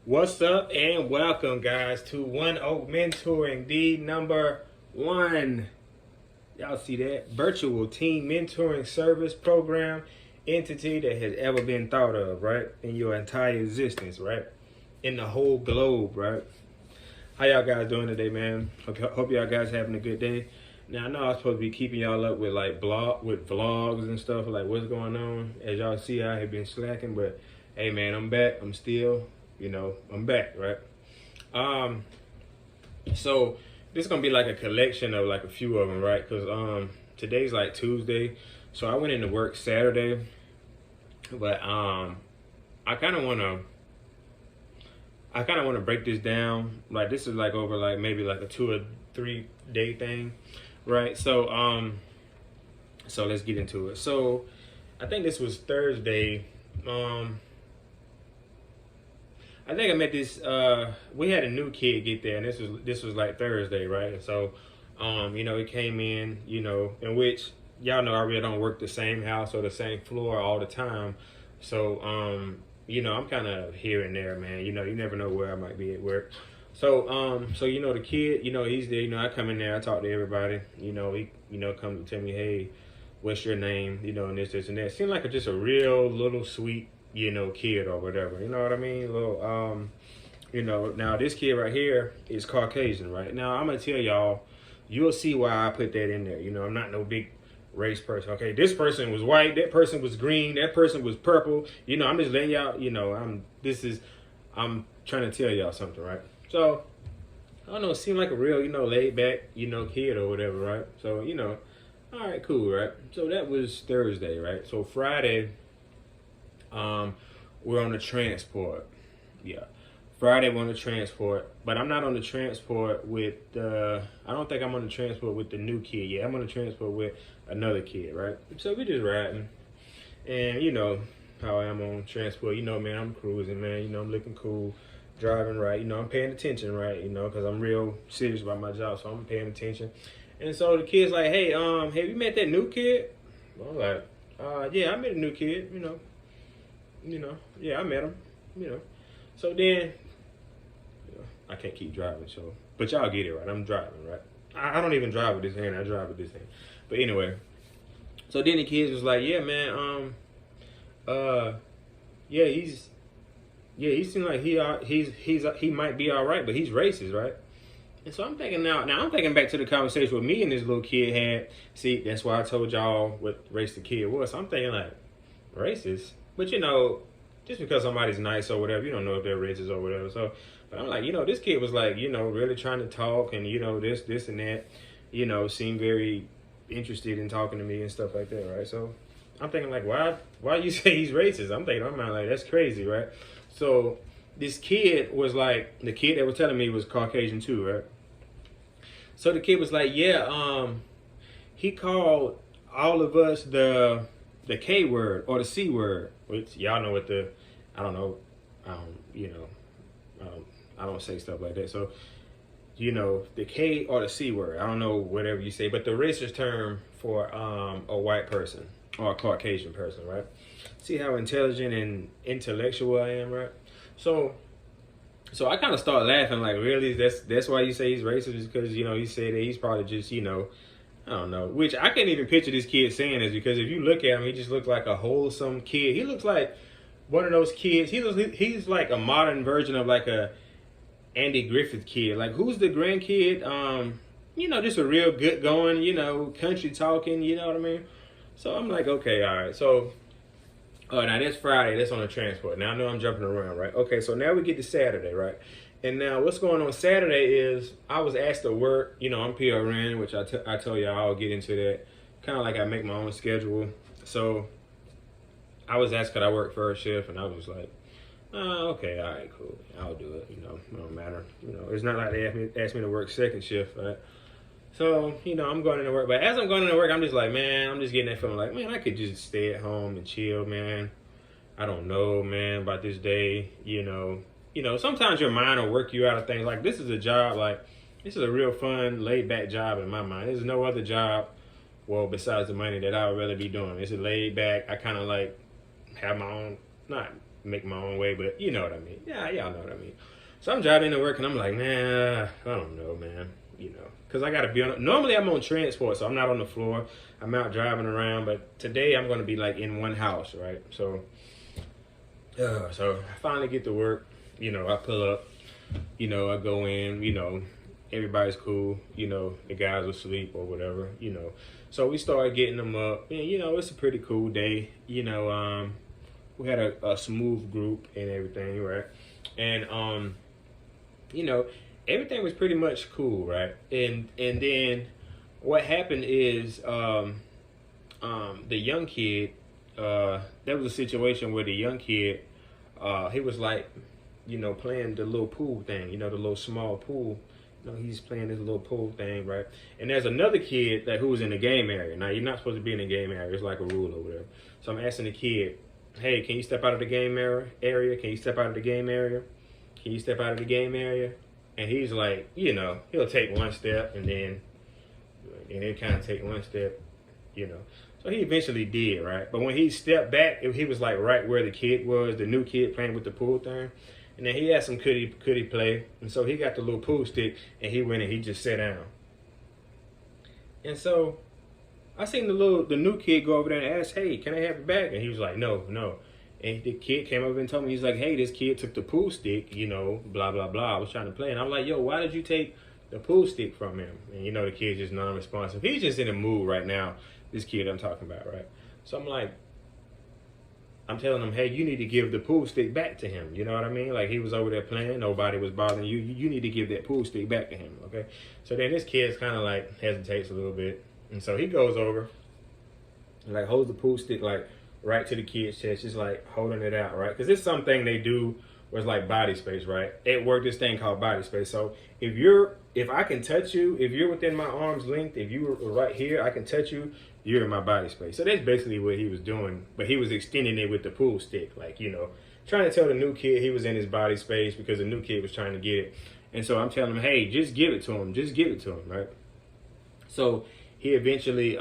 What's up and welcome guys to One Oak Mentoring, the number one, y'all see that, virtual team mentoring service program entity that has ever been thought of, right? In your entire existence, right? In the whole globe, right? How y'all guys doing today, man? Hope y'all guys having a good day. Now I know I'm supposed to be keeping y'all up with like vlogs and stuff, like what's going on. As y'all see, I have been slacking, but hey man, I'm back. I'm still, I'm back, right? So this is gonna be like a collection of like a few of them, right? Cause today's like Tuesday, so I went into work Saturday, but I kind of wanna break this down. Like this is like over like maybe like a 2 or 3 day thing, right? So let's get into it. So I think this was Thursday. I think I met this. We had a new kid get there, and this was like Thursday, right? And so, he came in, in which y'all know I really don't work the same house or the same floor all the time. So, I'm kind of here and there, man. You never know where I might be at work. So the kid, he's there. I come in there, I talk to everybody. He, come to tell me, hey, what's your name? And this, and that. Seemed like just a real little sweet, kid or whatever. You know what I mean? Little, now this kid right here is Caucasian, right? Now I'm gonna tell y'all, you'll see why I put that in there. I'm not no big race person. Okay, this person was white, that person was green, that person was purple. I'm just letting y'all, I'm trying to tell y'all something, right? So I don't know, it seemed like a real, laid back, kid or whatever, right? So, all right, cool, right? So that was Thursday, right? So Friday, we're on the transport. Yeah. Friday we're on the transport, but I'm not on the transport with I don't think I'm on the transport with the new kid yet. I'm on the transport with another kid, right? So we just riding. And how I am on transport, man, I'm cruising, man, I'm looking cool, driving right, I'm paying attention, right, because I'm real serious about my job, so I'm paying attention. And so the kid's like, hey, have you met that new kid? I'm like, yeah, I met a new kid, yeah, I met him, So then, I can't keep driving, so, but y'all get it, right? I'm driving, right? I don't even drive with this hand, I drive with this hand. But anyway, so then the kids was like, yeah, man, yeah, he seemed like he might be all right, but he's racist, right? And so I'm thinking now I'm thinking back to the conversation with me and this little kid had. See, that's why I told y'all what race the kid was. So I'm thinking like, racist? But just because somebody's nice or whatever, you don't know if they're racist or whatever. So, but I'm like, this kid was like, really trying to talk and, this and that, seemed very interested in talking to me and stuff like that, right? So I'm thinking like, why you say he's racist? I'm thinking, I'm like, that's crazy, right? So this kid was like, the kid that was telling me was Caucasian too, right? So the kid was like, yeah, he called all of us the K word or the C word, which y'all know what I don't know, I don't say stuff like that. So, the K or the C word, I don't know whatever you say, but the racist term for a white person or a Caucasian person, right? See how intelligent and intellectual I am, right? So I kind of start laughing, like, really? That's why you say he's racist? Because, he said that he's probably just, I don't know. Which I can't even picture this kid saying this, because if you look at him, he just looks like a wholesome kid. He looks like one of those kids. He's like a modern version of like a Andy Griffith kid. Like, who's the grandkid? Just a real good going, country talking, you know what I mean? So I'm like, okay, all right. So, now that's Friday. That's on the transport. Now I know I'm jumping around, right? Okay, so now we get to Saturday, right? And now what's going on Saturday is I was asked to work. I'm PRN, which I tell y'all I'll get into that. Kind of like I make my own schedule. So I was asked could I work first shift, and I was like, okay, all right, cool. I'll do it. It don't matter. It's not like they asked me to work second shift, right? So, I'm going into work. But as I'm going into work, I'm just like, man, I'm just getting that feeling like, man, I could just stay at home and chill, man. I don't know, man, about this day, sometimes your mind will work you out of things. Like, this is a job, like, this is a real fun, laid-back job in my mind. There's no other job, well, besides the money, that I would rather be doing. It's a laid-back, I kind of, like, have my own, not make my own way, but you know what I mean. Yeah, y'all know what I mean. So I'm driving to work and I'm like, man, I don't know, man. You know, because I got to be on. Normally I'm on transport, so I'm not on the floor. I'm out driving around, but today I'm going to be like in one house, right? So I finally get to work. You know, I pull up. You know, I go in. You know, everybody's cool. You know, the guys are asleep or whatever. You know, so we started getting them up, and you know, it's a pretty cool day. You know, we had a smooth group and everything, right? And you know, everything was pretty much cool, right? And then what happened is the young kid, there was a situation where the young kid, he was like, you know, playing the little pool thing, you know, the little small pool. You know, he's playing this little pool thing, right? And there's another kid who was in the game area. Now, you're not supposed to be in the game area. It's like a rule or whatever. So I'm asking the kid, hey, can you step out of the game area? Can you step out of the game area? Can you step out of the game area? And he's like, you know, he'll take one step and then he'll kind of take one step, you know. So he eventually did, right? But when he stepped back, he was like right where the kid was, the new kid playing with the pool thing. And then he asked him, could he play? And so he got the little pool stick and he went and he just sat down. And so I seen the new kid go over there and ask, hey, can I have it back? And he was like, no. And the kid came over and told me, he's like, hey, this kid took the pool stick, you know, blah, blah, blah. I was trying to play. And I'm like, yo, why did you take the pool stick from him? And, you know, the kid's just non-responsive. He's just in a mood right now, this kid I'm talking about, right? So I'm like, I'm telling him, hey, you need to give the pool stick back to him. You know what I mean? Like, he was over there playing. Nobody was bothering you. You need to give that pool stick back to him, okay? So then this kid's kind of like hesitates a little bit. And so he goes over and, like, holds the pool stick, like, right to the kid's chest, just like holding it out, right? Because it's something they do where it's like body space, right? At work, this thing called body space. So if I can touch you, if you're within my arm's length, if you were right here, I can touch you, you're in my body space. So that's basically what he was doing, but he was extending it with the pool stick, like, you know, trying to tell the new kid he was in his body space because the new kid was trying to get it. And so I'm telling him, hey, just give it to him, right? So he eventually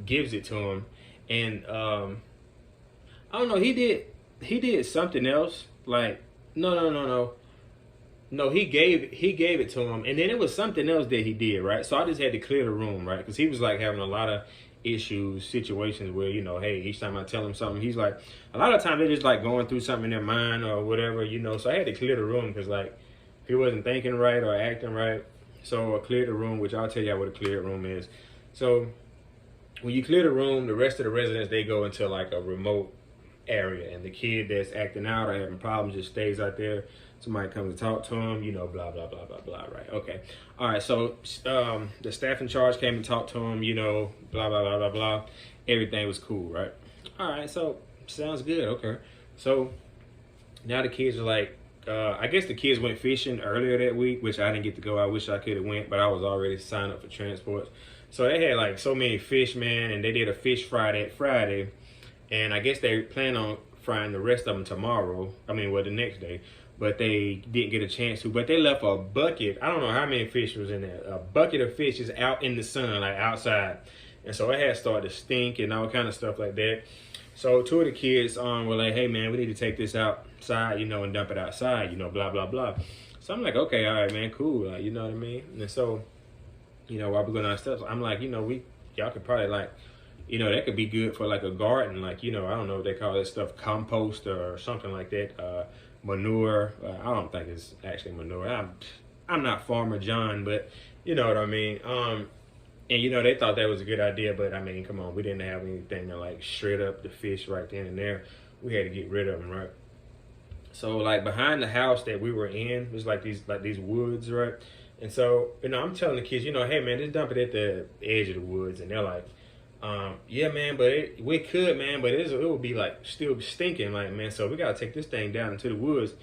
gives it to him. And I don't know, he did something else. Like, no, he gave it to him, and then it was something else that he did, right? So I just had to clear the room, right? Because he was like having a lot of situations where, you know, hey, each time I tell him something, he's like, a lot of times they're just like going through something in their mind or whatever, you know. So I had to clear the room because, like, he wasn't thinking right or acting right. So I cleared the room, which I'll tell you what a cleared room is. So when you clear the room, the rest of the residents, they go into like a remote area, and the kid that's acting out or having problems just stays out there. Somebody comes to talk to him, you know, blah, blah, blah, blah, blah, right? Okay. All right, so the staff in charge came and talked to him, you know, blah, blah, blah, blah, blah. Everything was cool, right? All right, so sounds good, okay. So now the kids are like, I guess the kids went fishing earlier that week, which I didn't get to go. I wish I could have went, but I was already signed up for transport. So they had like so many fish, man, and they did a fish fry that Friday. And I guess they plan on frying the rest of them tomorrow. I mean, well, the next day. But they didn't get a chance to. But they left a bucket. I don't know how many fish was in there. A bucket of fish is out in the sun, like outside. And so it had started to stink and all kind of stuff like that. So two of the kids were like, hey, man, we need to take this outside, you know, and dump it outside, you know, blah, blah, blah. So I'm like, okay, all right, man, cool. Like, you know what I mean? And so, you know, while we're going down the steps, I'm like, you know, y'all could probably like, you know, that could be good for like a garden. Like, you know, I don't know what they call that stuff, compost or something like that. Manure. I don't think it's actually manure. I'm not Farmer John, but you know what I mean. And you know, they thought that was a good idea, but I mean, come on, we didn't have anything to like shred up the fish right then and there. We had to get rid of them, right? So like behind the house that we were in was like these woods, right? And so, you know, I'm telling the kids, you know, hey man, just dump it at the edge of the woods, and they're like, yeah, man, but we could, man, but it would be like still stinking, like, man. So we gotta take this thing down into the woods.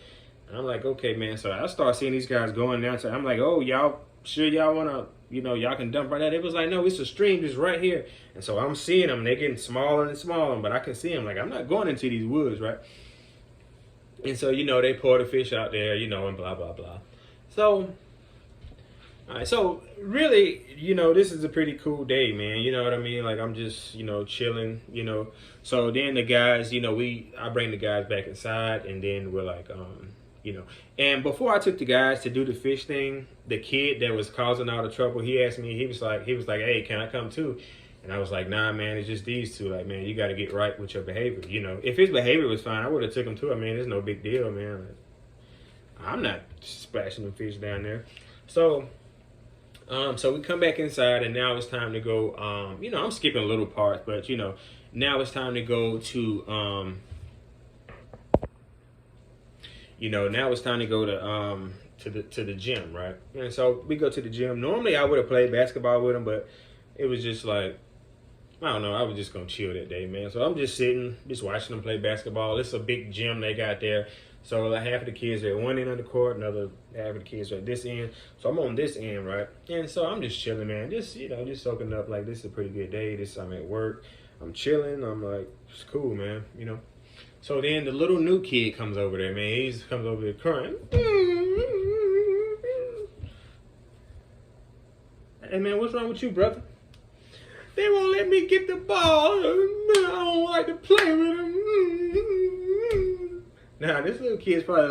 And I'm like, okay, man. So I start seeing these guys going down. So I'm like, oh, y'all sure y'all wanna, you know, y'all can dump right there? It was like, no, it's a stream just right here. And so I'm seeing them. They're getting smaller and smaller, but I can see them. Like, I'm not going into these woods, right? And so, you know, they pour the fish out there, you know, and blah, blah, blah. So All right, so really, this is a pretty cool day, man. You know what I mean? Like I'm just, chilling, So then the guys, I bring the guys back inside, and then we're like, And before I took the guys to do the fish thing, the kid that was causing all the trouble, he asked me, he was like, hey, can I come too? And I was like, nah, man, it's just these two. Like, man, you got to get right with your behavior. If his behavior was fine, I would have took him too. I mean, it's no big deal, man. I'm not splashing the fish down there. So we come back inside, and now it's time to go. I'm skipping little parts, but now it's time to go to. Now it's time to go to the gym, right? And so we go to the gym. Normally, I would have played basketball with him, but it was just like, I don't know. I was just gonna chill that day, man. So I'm just sitting, just watching them play basketball. It's a big gym they got there. So like half of the kids are at one end of the court, another half of the kids are at this end. So I'm on this end, right? And so I'm just chilling, man. Just just soaking up. Like, this is a pretty good day. I'm at work. I'm chilling. I'm like, it's cool, man. So then the little new kid comes over there, man. He comes over there crying. Hey, man, what's wrong with you, brother? They won't let me get the ball. I don't like to play with them. Now, this little kid's probably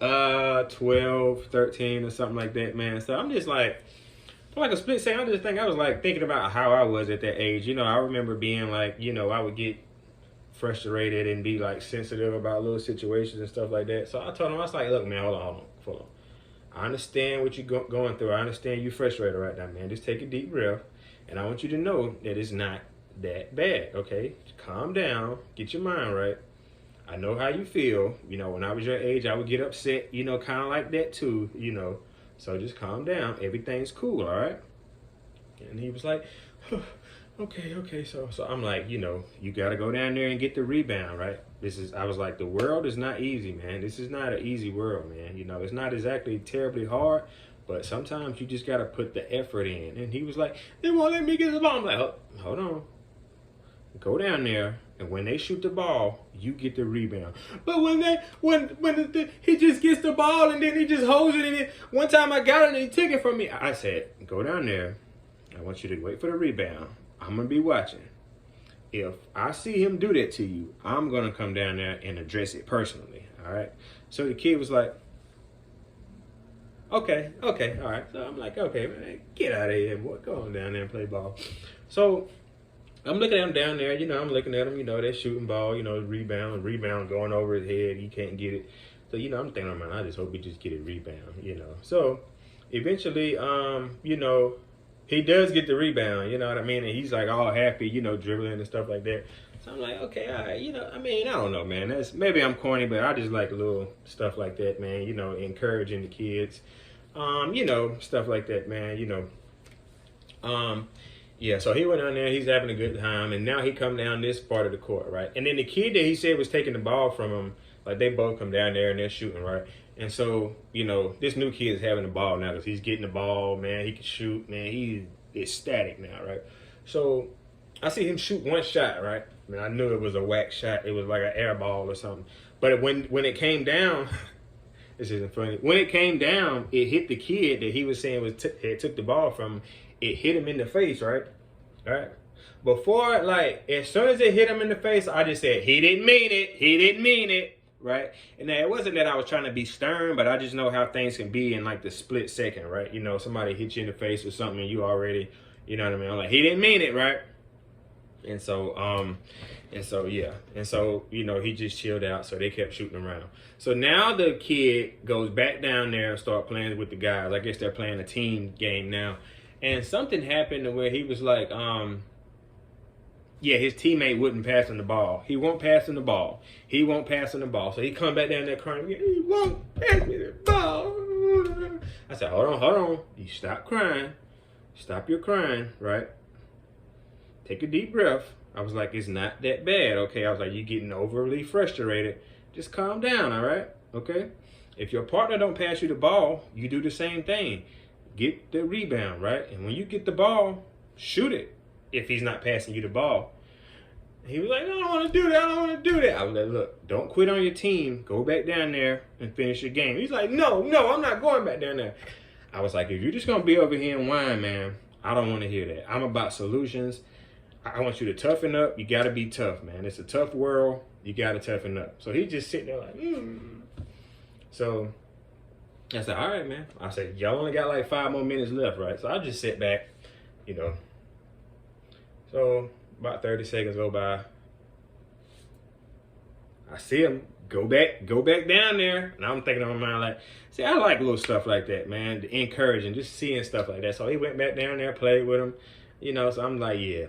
like 12, 13 or something like that, man. So I'm just like, for like a split second, I was like thinking about how I was at that age. I remember being like, I would get frustrated and be like sensitive about little situations and stuff like that. So I told him, I was like, look, man, hold on. I understand what you're going through. I understand you're frustrated right now, man. Just take a deep breath. And I want you to know that it's not that bad, okay? Calm down. Get your mind right. I know how you feel. When I was your age, I would get upset, kind of like that too, So just calm down. Everything's cool, all right? And he was like, oh, okay. So I'm like, you got to go down there and get the rebound, right? I was like, the world is not easy, man. This is not an easy world, man. It's not exactly terribly hard, but sometimes you just got to put the effort in. And he was like, they won't let me get the ball. I'm like, hold on. Go down there, and when they shoot the ball, you get the rebound. But when he just gets the ball and then he just holds it, and one time I got it and he took it from me. I said, go down there. I want you to wait for the rebound. I'm gonna be watching. If I see him do that to you, I'm gonna come down there and address it personally. All right. So the kid was like, okay, all right. So I'm like, okay, man, get out of here, boy. Go on down there and play ball. So I'm looking at him down there, I'm looking at him, they're shooting ball, rebound going over his head, he can't get it. So, I'm thinking, man, I just hope he just get a rebound, So eventually, he does get the rebound, you know what I mean? And he's like all happy, dribbling and stuff like that. So I'm like, okay, all right, I don't know, man. Maybe I'm corny, but I just like little stuff like that, man, encouraging the kids, stuff like that, man, Yeah, so he went down there, he's having a good time, and now he come down this part of the court, right? And then the kid that he said was taking the ball from him, like they both come down there and they're shooting, right? And so, this new kid is having the ball now because he's getting the ball, man. He can shoot, man. He's ecstatic now, right? So I see him shoot one shot, right? I mean, I knew it was a whack shot. It was like an air ball or something. But when it came down, this isn't funny. When it came down, it hit the kid that he was saying had took the ball from him. It hit him in the face, right? All right. Before, as soon as it hit him in the face, I just said, he didn't mean it, right? And it wasn't that I was trying to be stern, but I just know how things can be in, the split second, right? Somebody hit you in the face or something, and you already, you know what I mean? I'm like, he didn't mean it, right? And so, yeah. And so, he just chilled out, so they kept shooting around. So now the kid goes back down there and start playing with the guys. I guess they're playing a team game now. And something happened to where he was like, his teammate wouldn't pass him the ball. He won't pass him the ball. So he come back down there crying again. He won't pass me the ball. I said, hold on. You stop crying. Stop your crying, right? Take a deep breath. I was like, it's not that bad, okay? I was like, you're getting overly frustrated. Just calm down, all right? Okay? If your partner don't pass you the ball, you do the same thing. Get the rebound, right? And when you get the ball, shoot it if he's not passing you the ball. He was like, I don't want to do that. I was like, look, don't quit on your team. Go back down there and finish your game. He's like, no, I'm not going back down there. I was like, if you're just gonna be over here and whine, man, I don't want to hear that. I'm about solutions. I want you to toughen up. You got to be tough, man. It's a tough world. You got to toughen up. So he's just sitting there like, So I said, all right, man. I said, y'all only got like 5 more minutes left, right? So I just sit back, you know. So about 30 seconds go by. I see him go back down there. And I'm thinking in my mind like, see, I like little stuff like that, man. The encouraging, just seeing stuff like that. So he went back down there, played with him, you know. So I'm like, yeah.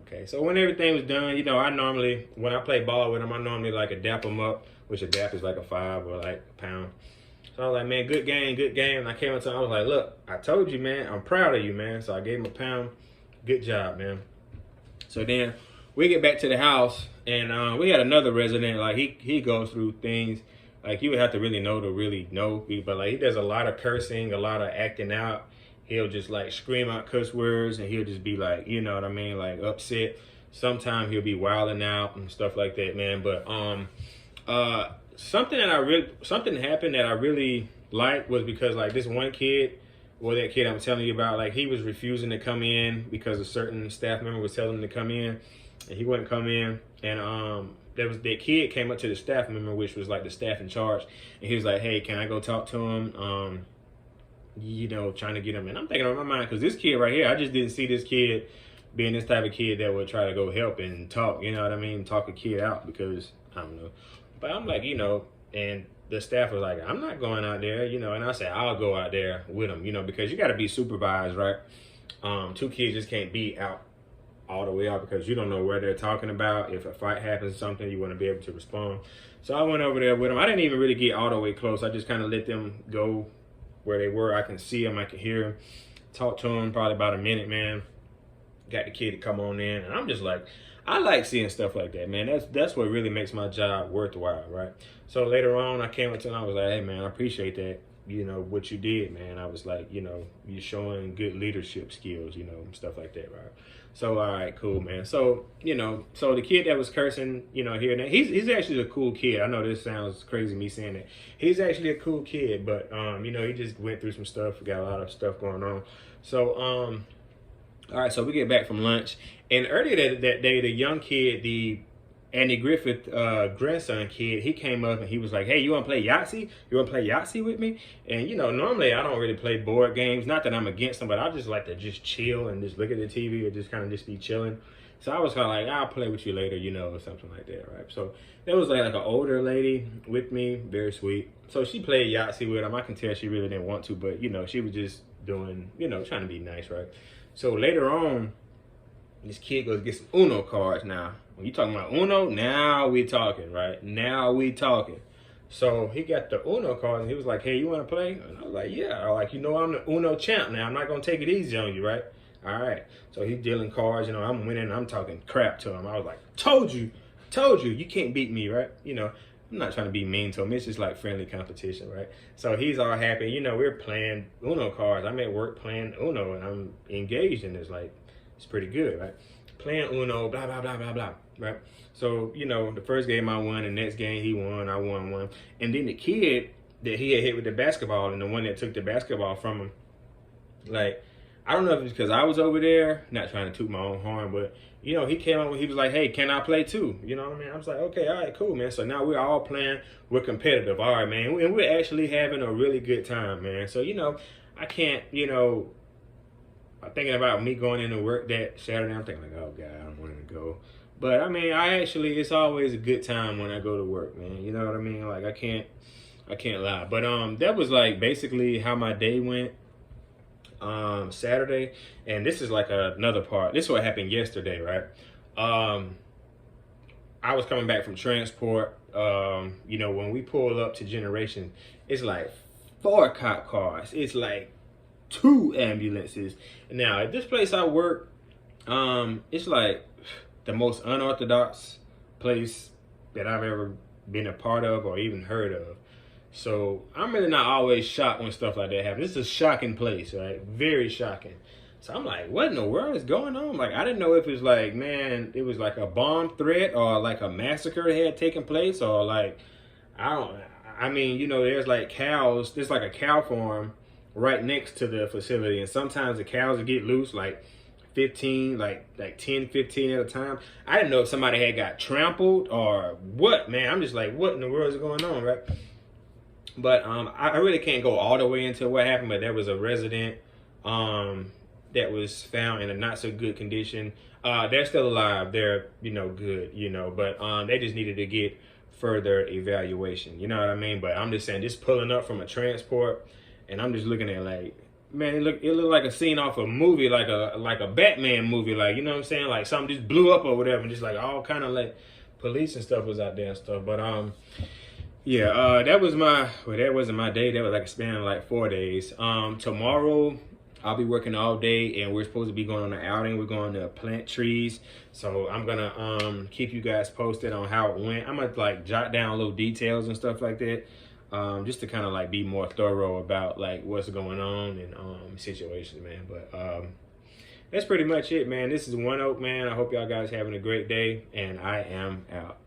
Okay, so when everything was done, you know, I normally, when I play ball with him, I normally like a dap him up, which a dap is like a 5 or like a pound. So I was like, man, good game, good game. And I came up to him, I was like, look, I told you, man, I'm proud of you, man. So I gave him a pound. Good job, man. So then we get back to the house, and we had another resident, like he goes through things, like you would have to really know, but like he does a lot of cursing, a lot of acting out. He'll just like scream out cuss words, and he'll just be like, you know what I mean, like upset. Sometimes he'll be wilding out and stuff like that, man. But something happened that I really liked was because like this one kid, well, that kid I'm telling you about, like he was refusing to come in because a certain staff member was telling him to come in, and he wouldn't come in. And that kid came up to the staff member, which was like the staff in charge, and he was like, hey, can I go talk to him? You know, trying to get him. And I'm thinking on my mind, because this kid right here, I just didn't see this kid being this type of kid that would try to go help and talk, you know what I mean? Talk a kid out, because, I don't know. But I'm like, you know, and the staff was like, I'm not going out there, you know, and I said, I'll go out there with him, you know, because you got to be supervised, right? 2 kids just can't be out all the way out, because you don't know where they're talking about. If a fight happens or something, you want to be able to respond. So I went over there with him. I didn't even really get all the way close. I just kind of let them go where they were. I can see them, I can hear them. Talk to them probably about a minute, man. Got the kid to come on in, and I'm just like, I like seeing stuff like that, man. That's what really makes my job worthwhile, right? So later on, I came up to him, I was like, hey, man, I appreciate that, you know, what you did, man. I was like, you know, you're showing good leadership skills, you know, stuff like that, right? So, all right, cool, man. So, you know, so the kid that was cursing, you know, here and there, he's actually a cool kid. I know this sounds crazy, me saying that. He's actually a cool kid, but, you know, he just went through some stuff, got a lot of stuff going on. So, all right, so we get back from lunch. And earlier that day, the young kid, the Andy Griffith grandson kid, he came up and he was like, hey, you want to play Yahtzee? You want to play Yahtzee with me? And, you know, normally I don't really play board games. Not that I'm against them, but I just like to just chill and just look at the TV or just kind of just be chilling. So I was kind of like, I'll play with you later, you know, or something like that, right? So there was like an older lady with me, very sweet. So she played Yahtzee with him. I can tell she really didn't want to, but, you know, she was just doing, you know, trying to be nice, right? So later on, this kid goes get some Uno cards now. When you talking about Uno, now we talking, right? Now we talking. So he got the Uno cards, and he was like, hey, you want to play? And I was like, yeah. I was like, you know, I'm the Uno champ now. I'm not going to take it easy on you, right? All right. So he's dealing cards, you know, I'm winning, I'm talking crap to him. I was like, told you, you can't beat me, right? You know, I'm not trying to be mean to him. It's just like friendly competition, right? So he's all happy. You know, we're playing Uno cards. I'm at work playing Uno, and I'm engaged in this. Like, it's pretty good, right? Playing Uno, blah, blah, blah, blah, blah, right? So, you know, the first game I won, the next game he won, I won one. And then the kid that he had hit with the basketball, and the one that took the basketball from him, like, I don't know if it's because I was over there, not trying to toot my own horn, but, you know, he came up and he was like, hey, can I play too? You know what I mean? I was like, okay, all right, cool, man. So now we're all playing. We're competitive. All right, man. And we're actually having a really good time, man. So, you know, I can't, you know, I'm thinking about me going into work that Saturday. I'm thinking like, oh, God, I don't want to go. But, I mean, it's always a good time when I go to work, man. You know what I mean? Like, I can't lie. But that was, like, basically how my day went. Saturday, and this is like another part. This is what happened yesterday, right? I was coming back from transport. You know, when we pull up to Generation, it's like 4 cop cars. It's like 2 ambulances. Now, at this place I work, it's like the most unorthodox place that I've ever been a part of or even heard of. So I'm really not always shocked when stuff like that happens. This is a shocking place, right? Very shocking. So I'm like, what in the world is going on? Like, I didn't know if it was like, man, it was like a bomb threat or like a massacre that had taken place, or like, I mean, you know, there's like cows. There's like a cow farm right next to the facility, and sometimes the cows would get loose, like 15, like 10, 15 at a time. I didn't know if somebody had got trampled or what, man. I'm just like, what in the world is going on, right? But I really can't go all the way into what happened, but there was a resident that was found in a not so good condition. They're still alive. They're, good, but they just needed to get further evaluation. You know what I mean? But I'm just saying, just pulling up from a transport, and I'm just looking at like, man, it looked like a scene off a movie, like a Batman movie, like, you know what I'm saying? Like something just blew up or whatever, and just like all kind of like police and stuff was out there and stuff. But yeah, that wasn't my day. That was like a span of like 4 days. Tomorrow I'll be working all day, and we're supposed to be going on an outing. We're going to plant trees. So I'm gonna keep you guys posted on how it went. I'm gonna like jot down little details and stuff like that. Just to kind of like be more thorough about like what's going on and situations, man. But that's pretty much it, man. This is One Oak, man. I hope y'all guys having a great day, and I am out.